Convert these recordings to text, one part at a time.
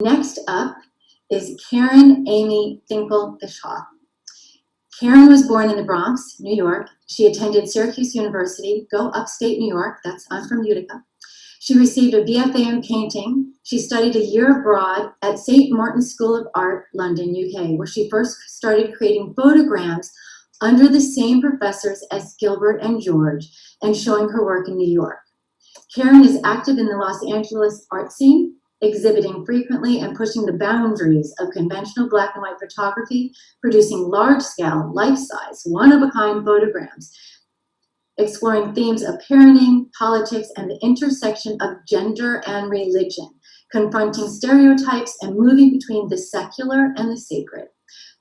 Next up is Karen Amy Finkel Fishof. Karen was born in the Bronx, New York. She attended Syracuse University, go upstate New York, I'm from Utica. She received a BFA in painting. She studied a year abroad at St. Martin's School of Art, London, UK, where she first started creating photograms under the same professors as Gilbert and George and showing her work in New York. Karen is active in the Los Angeles art scene, exhibiting frequently and pushing the boundaries of conventional black and white photography, producing large-scale, life-size, one-of-a-kind photograms, exploring themes of parenting, politics, and the intersection of gender and religion, confronting stereotypes and moving between the secular and the sacred.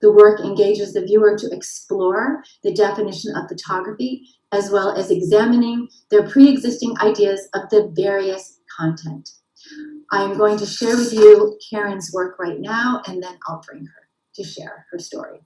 The work engages the viewer to explore the definition of photography, as well as examining their pre-existing ideas of the various content. I am going to share with you Karen's work right now, and then I'll bring her to share her story.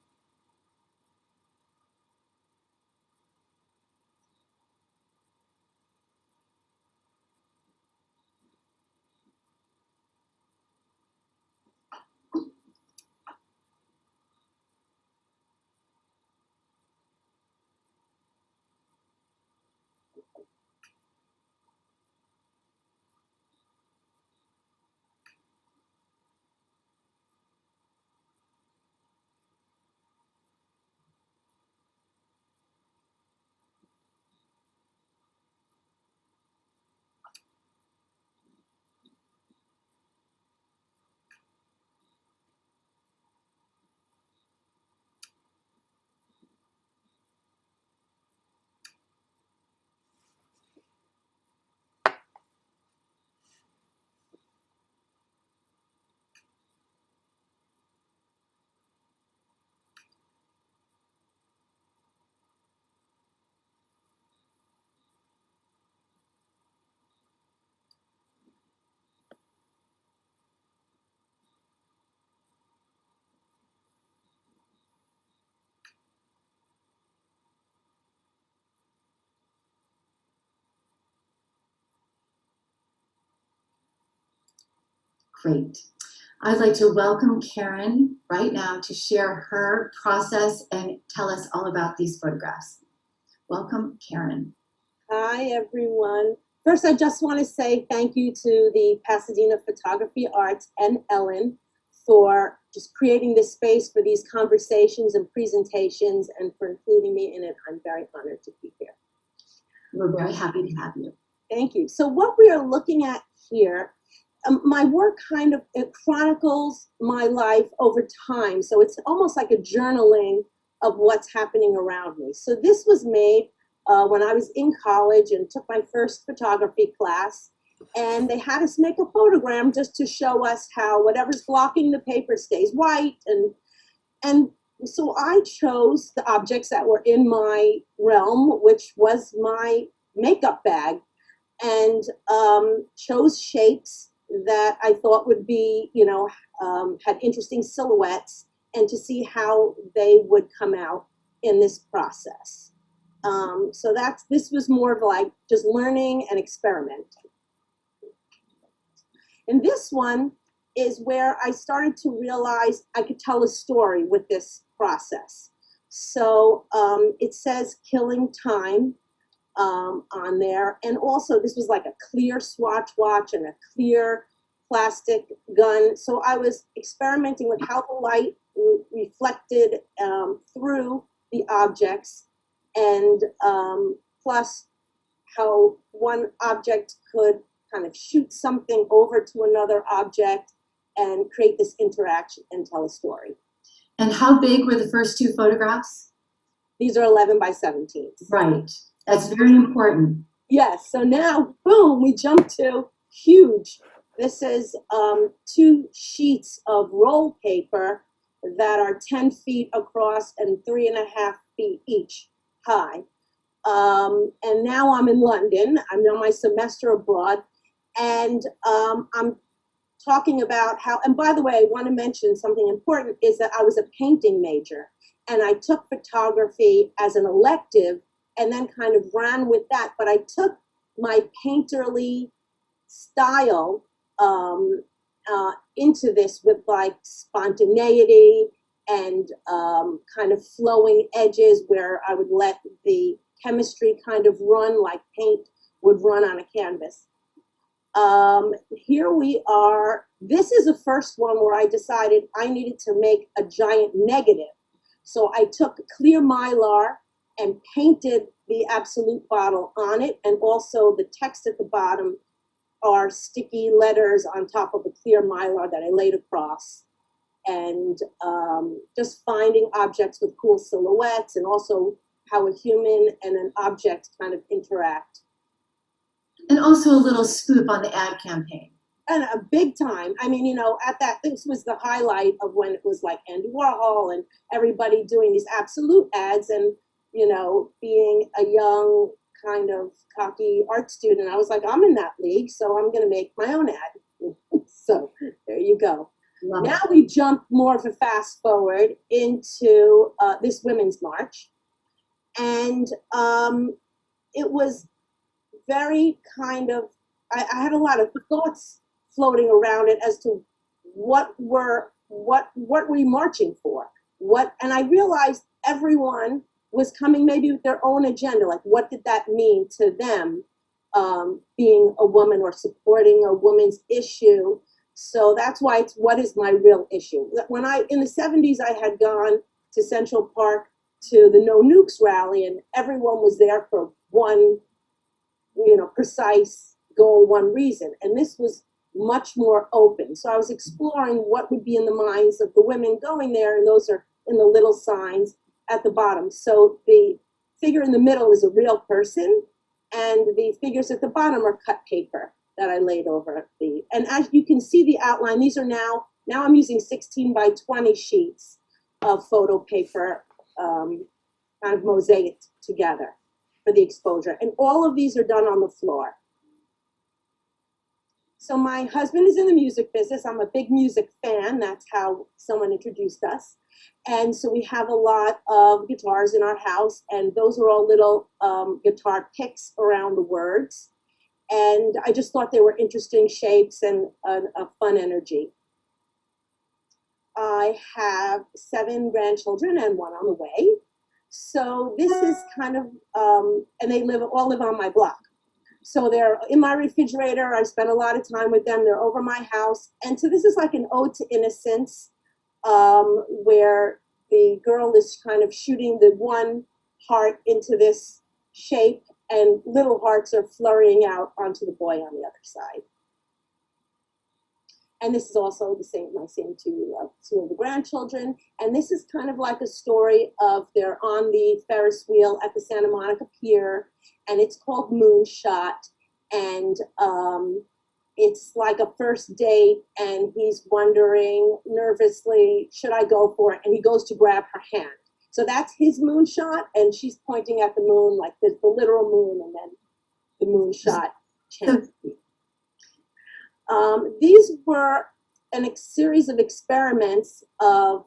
Great. I'd like to welcome Karen right now to share her process and tell us all about these photographs. Welcome, Karen. Hi, everyone. First, I just want to say thank you to the Pasadena Photography Arts and Ellen for just creating this space for these conversations and presentations and for including me in it. I'm very honored to be here. We're very happy to have you. Thank you. So what we are looking at here, my work kind of it chronicles my life over time. So it's almost like a journaling of what's happening around me. So this was made when I was in college and took my first photography class. And they had us make a photogram just to show us how whatever's blocking the paper stays white. And so I chose the objects that were in my realm, which was my makeup bag, and chose shapes that I thought would be, had interesting silhouettes, and to see how they would come out in this process. So this was more of like just learning and experimenting. And this one is where I started to realize I could tell a story with this process. So it says killing time on there. And also this was like a clear Swatch watch and a clear plastic gun. So I was experimenting with how the light reflected through the objects, and plus how one object could kind of shoot something over to another object and create this interaction and tell a story. And how big were the first two photographs? These are 11 by 17. Right. That's very important. Yes. So now, boom, we jump to huge. This is 2 sheets of roll paper that are 10 feet across and 3.5 feet each high. And now I'm in London. I'm on my semester abroad. And I'm talking about how, and by the way, I want to mention something important is that I was a painting major and I took photography as an elective and then kind of ran with that. But I took my painterly style into this with like spontaneity and kind of flowing edges where I would let the chemistry kind of run like paint would run on a canvas. Here we are. This is the first one where I decided I needed to make a giant negative. So I took clear Mylar and painted the Absolute bottle on it, and also the text at the bottom are sticky letters on top of a clear Mylar that I laid across. And just finding objects with cool silhouettes, and also how a human and an object kind of interact. And also a little scoop on the ad campaign. And a big time. I mean, you know, at that, this was the highlight of when it was like Andy Warhol and everybody doing these Absolute ads. And, you know, being a young kind of cocky art student, I was like, I'm in that league, so I'm going to make my own ad. So there you go. Love Now it. we jump more of a fast forward into this Women's March. And it was very kind of, I had a lot of thoughts floating around it as to what were we marching for? And I realized everyone was coming maybe with their own agenda. Like, what did that mean to them, being a woman or supporting a woman's issue? So that's why it's what is my real issue. When in the 70s, I had gone to Central Park to the No Nukes rally, and everyone was there for one, you know, precise goal, one reason. And this was much more open. So I was exploring what would be in the minds of the women going there, and those are in the little signs at the bottom. So the figure in the middle is a real person, and the figures at the bottom are cut paper that I laid over the, and as you can see the outline, these are now I'm using 16 by 20 sheets of photo paper, kind of mosaicked together for the exposure. And all of these are done on the floor. So my husband is in the music business. I'm a big music fan. That's how someone introduced us. And so we have a lot of guitars in our house, and those are all little guitar picks around the words. And I just thought they were interesting shapes and a fun energy. I have 7 grandchildren and 1 on the way. So this is kind of, and they all live on my block. So they're in my refrigerator. I spend a lot of time with them. They're over my house. And so this is like an ode to innocence, where the girl is kind of shooting the one heart into this shape, and little hearts are flurrying out onto the boy on the other side. And this is also my same two of the grandchildren. And this is kind of like a story of they're on the Ferris wheel at the Santa Monica Pier, and it's called Moonshot. And it's like a first date, and he's wondering nervously, should I go for it? And he goes to grab her hand. So that's his moonshot, and she's pointing at the moon, like there's the literal moon and then the moonshot chant. These were a series of experiments of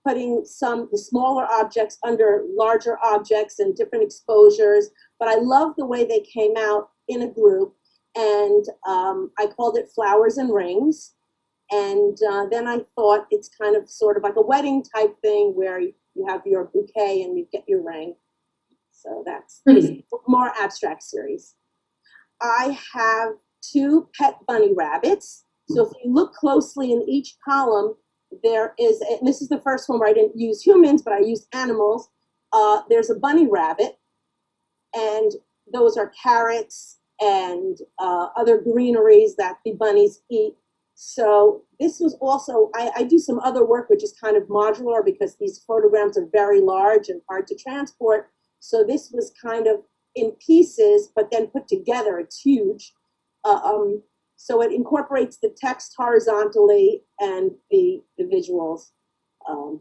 putting the smaller objects under larger objects and different exposures, but I love the way they came out in a group, and I called it Flowers and Rings. And then I thought it's kind of sort of like a wedding type thing where you have your bouquet and you get your ring. So that's a more abstract series. I have 2 pet bunny rabbits. So if you look closely in each column, there is, and this is the first one where I didn't use humans, but I used animals. There's a bunny rabbit, and those are carrots and other greeneries that the bunnies eat. So this was also, I do some other work which is kind of modular because these photograms are very large and hard to transport. So this was kind of in pieces, but then put together. It's huge. So it incorporates the text horizontally and the visuals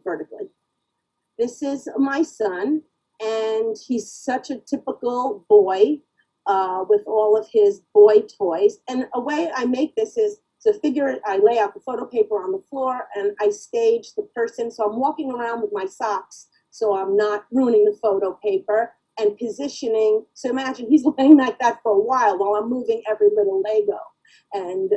vertically. This is my son, and he's such a typical boy with all of his boy toys. And a way I make this is, so figure, I lay out the photo paper on the floor, and I stage the person. So I'm walking around with my socks, so I'm not ruining the photo paper, and positioning. So imagine he's laying like that for a while I'm moving every little Lego. And,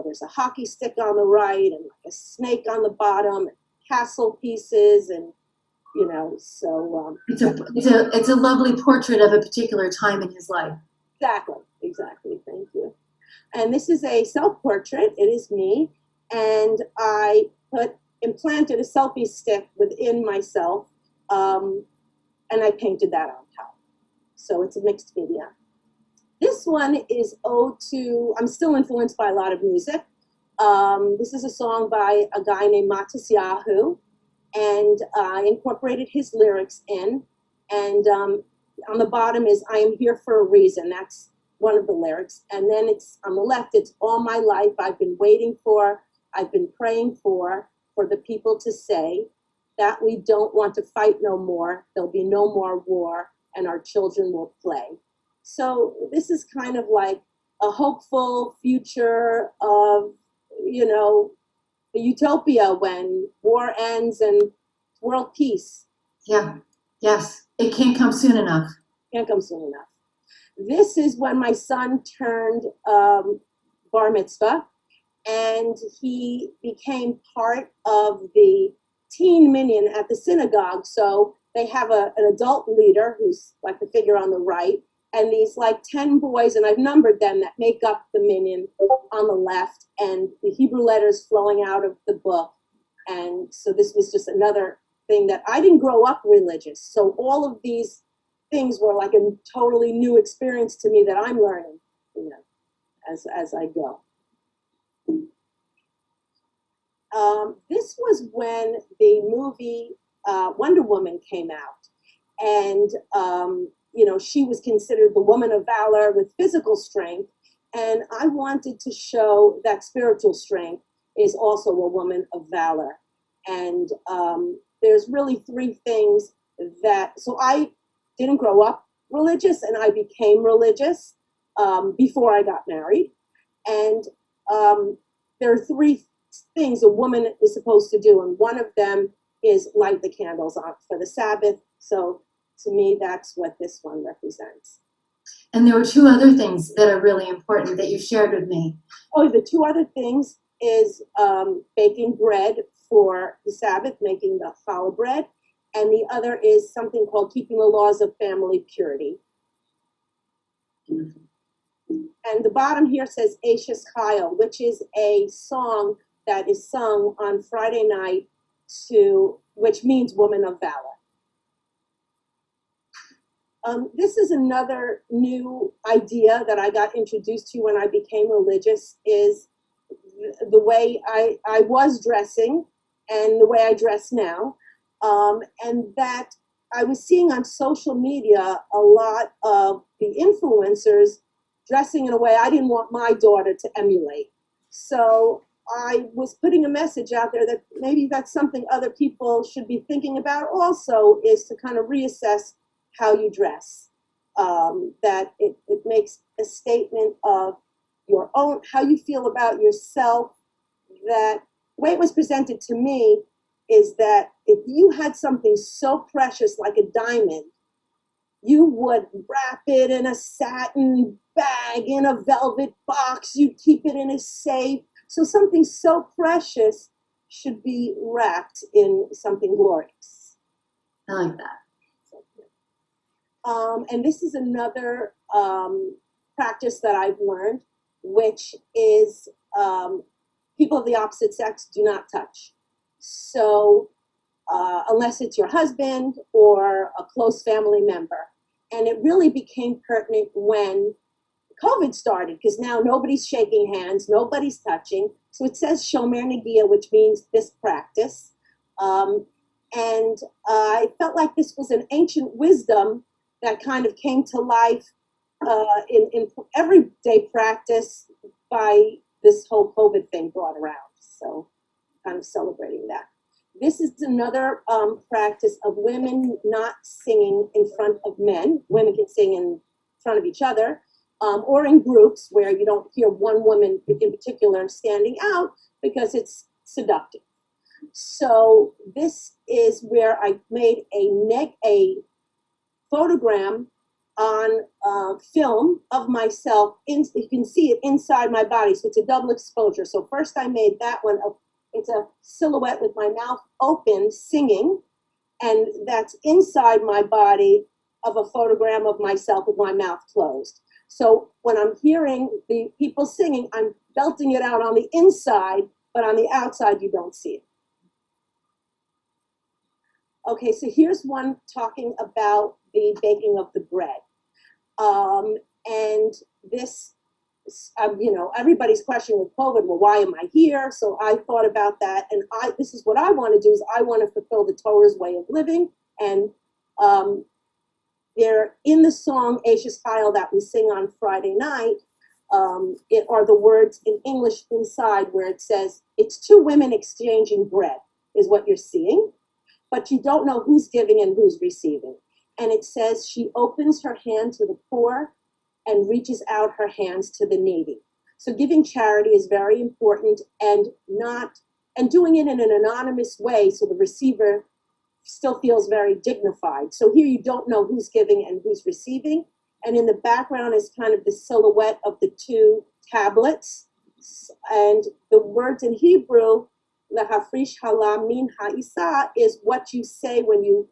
there's a hockey stick on the right and like a snake on the bottom, and castle pieces, and, so. It's a lovely portrait of a particular time in his life. Exactly. Thank you. And this is a self-portrait. It is me. And I implanted a selfie stick within myself, and I painted that on top. So it's a mixed media. This one is Ode To, I'm still influenced by a lot of music. This is a song by a guy named Matisyahu, and I incorporated his lyrics in. And on the bottom is I am here for a reason. That's one of the lyrics. And then it's on the left, it's all my life I've been waiting for, I've been praying for the people to say that we don't want to fight no more, there'll be no more war, and our children will play. So this is kind of like a hopeful future of, the utopia when war ends and world peace. Yeah, yes, it can't come soon enough. Can't come soon enough. This is when my son turned bar mitzvah, and he became part of the teen minyan at the synagogue. So they have an adult leader who's like the figure on the right, and these like 10 boys, and I've numbered them, that make up the minyan on the left, and the Hebrew letters flowing out of the book. And so this was just another thing that I didn't grow up religious. So all of these things were like a totally new experience to me that I'm learning, as I go. This was when the movie Wonder Woman came out, and she was considered the woman of valor with physical strength, and I wanted to show that spiritual strength is also a woman of valor. And there's really three things so I didn't grow up religious, and I became religious before I got married. And there are three things a woman is supposed to do, and one of them is light the candles on for the Sabbath. So to me, that's what this one represents. And there were two other things that are really important that you shared with me. Oh, the two other things is baking bread for the Sabbath, making the challah bread, and the other is something called keeping the laws of family purity. And the bottom here says Ashes Chayil, which is a song that is sung on Friday night, which means woman of valor. This is another new idea that I got introduced to when I became religious, is the way I was dressing and the way I dress now. And that I was seeing on social media a lot of the influencers dressing in a way I didn't want my daughter to emulate. So I was putting a message out there that maybe that's something other people should be thinking about also, is to kind of reassess how you dress. That it makes a statement of your own, how you feel about yourself. That the way it was presented to me is that if you had something so precious like a diamond, you would wrap it in a satin bag, in a velvet box, you'd keep it in a safe. So something so precious should be wrapped in something glorious. I like that. And this is another practice that I've learned, which is people of the opposite sex do not touch. So unless it's your husband or a close family member. And it really became pertinent when COVID started, because now nobody's shaking hands, nobody's touching. So it says Shomer Negia, which means this practice. And I felt like this was an ancient wisdom that kind of came to life in everyday practice by this whole COVID thing brought around. So kind of celebrating that. This is another practice of women not singing in front of men. Women can sing in front of each other, or in groups where you don't hear one woman in particular standing out because it's seductive. So this is where I made a photogram on film of myself. You can see it inside my body, so it's a double exposure. So first I made that one. It's a silhouette with my mouth open singing, and that's inside my body of a photogram of myself with my mouth closed. So when I'm hearing the people singing, I'm belting it out on the inside, but on the outside you don't see it. Okay, so here's one talking about the baking of the bread. And this, everybody's questioning with COVID, well, why am I here? So I thought about that, and this is what I want to do, is I want to fulfill the Torah's way of living. And they're in the song Ashes Heil that we sing on Friday night. It are the words in English inside where it says, it's two women exchanging bread, is what you're seeing, but you don't know who's giving and who's receiving. And it says, she opens her hand to the poor and reaches out her hands to the needy. So giving charity is very important, and doing it in an anonymous way so the receiver still feels very dignified. So here you don't know who's giving and who's receiving. And in the background is kind of the silhouette of the two tablets. And the words in Hebrew, Lahafrish hala min ha'isa, is what you say when you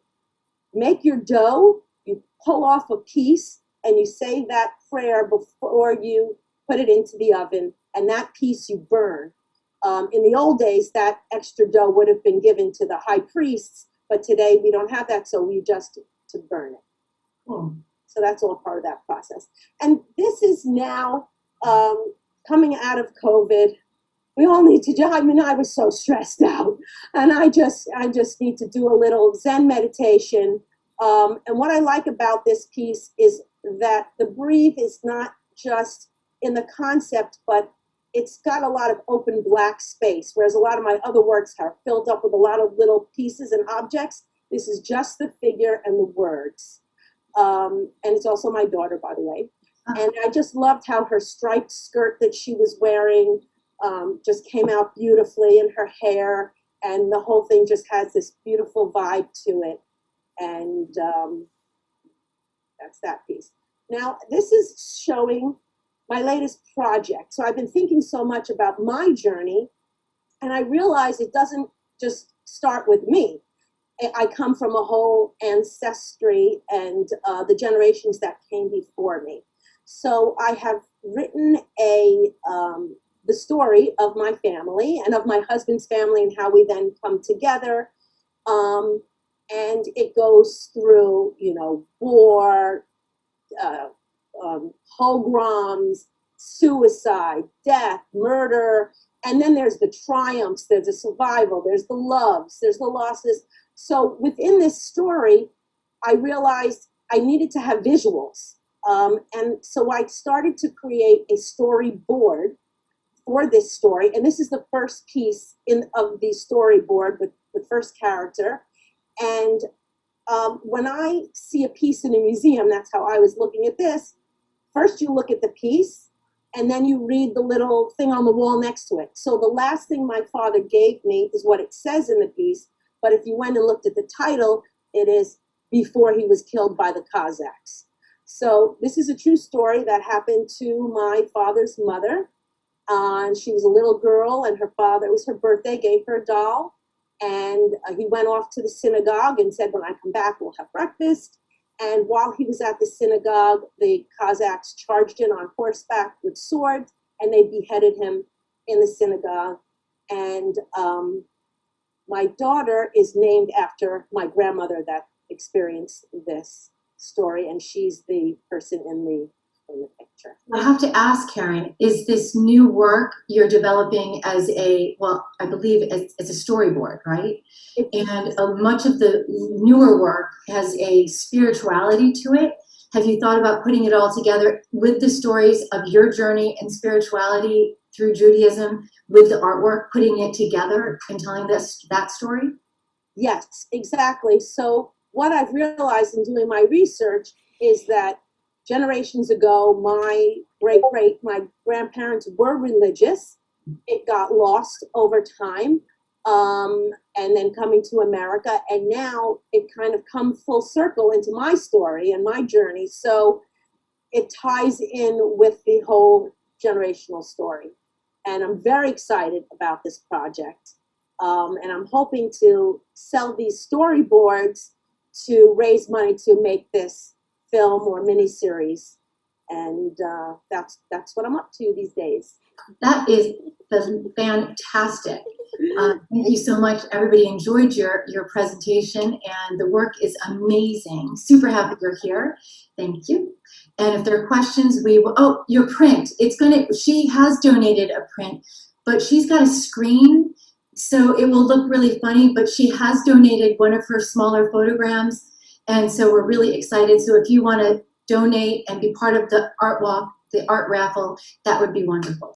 make your dough. You pull off a piece and you say that prayer before you put it into the oven, and that piece you burn. In the old days, that extra dough would have been given to the high priests, but today we don't have that, so we adjust it to burn it. So that's all part of that process. And this is now coming out of COVID. We all need to, I was so stressed out, and I just need to do a little Zen meditation. And what I like about this piece is that the breathe is not just in the concept, but it's got a lot of open black space, whereas a lot of my other works are filled up with a lot of little pieces and objects. This is just the figure and the words. And it's also my daughter, by the way. And I just loved how her striped skirt that she was wearing just came out beautifully, in her hair, and the whole thing just has this beautiful vibe to it. And that's that piece. Now, this is showing my latest project. So I've been thinking so much about my journey, and I realize it doesn't just start with me. I come from a whole ancestry and the generations that came before me. So I have written the story of my family and of my husband's family and how we then come together. And it goes through, war, pogroms, suicide, death, murder, and then there's the triumphs, there's the survival, there's the loves, there's the losses. So within this story, I realized I needed to have visuals. And so I started to create a storyboard for this story. And this is the first piece of the storyboard with the first character. And when I see a piece in a museum, that's how I was looking at this. First, you look at the piece, and then you read the little thing on the wall next to it. So the last thing my father gave me is what it says in the piece. But if you went and looked at the title, it is Before He Was Killed by the Cossacks. So this is a true story that happened to my father's mother. And she was a little girl, and her father, it was her birthday, gave her a doll. And he went off to the synagogue and said, when I come back, we'll have breakfast. And while he was at the synagogue, the Cossacks charged in on horseback with swords, and they beheaded him in the synagogue. And my daughter is named after my grandmother that experienced this story, and she's the person in the picture. I have to ask, Karen, is this new work you're developing as I believe it's a storyboard, right? And much of the newer work has a spirituality to it. Have you thought about putting it all together with the stories of your journey and spirituality through Judaism with the artwork, putting it together and telling that story? Yes, exactly. So what I've realized in doing my research is that generations ago, my grandparents were religious. It got lost over time. and then coming to America. And now it kind of come full circle into my story and my journey. So it ties in with the whole generational story. And I'm very excited about this project. And I'm hoping to sell these storyboards to raise money to make this film or miniseries. And that's what I'm up to these days. That is fantastic. Thank you so much. Everybody enjoyed your presentation, and the work is amazing. Super happy you're here. Thank you. And if there are questions, we will. Oh, your print. She has donated a print, but she's got a screen, so it will look really funny. But she has donated one of her smaller photograms, and so we're really excited. So if you want to donate and be part of the art walk, the art raffle, that would be wonderful.